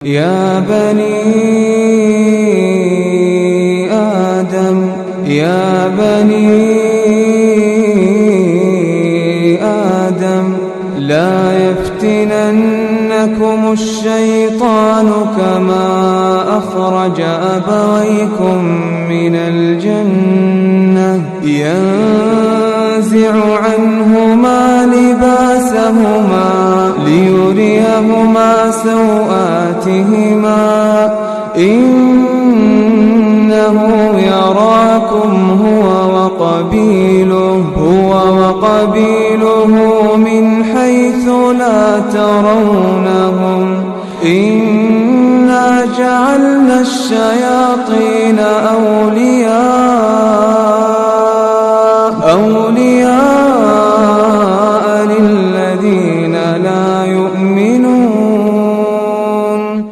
يا بني آدم لا يفتننكم الشيطان كما أخرج أبويكم من الجنة ينزع عنهما لباسهما ليريهما سوآتهما إنه يراكم هو وقبيله من حيث لا ترونهم إنا جعلنا الشياطين أولياء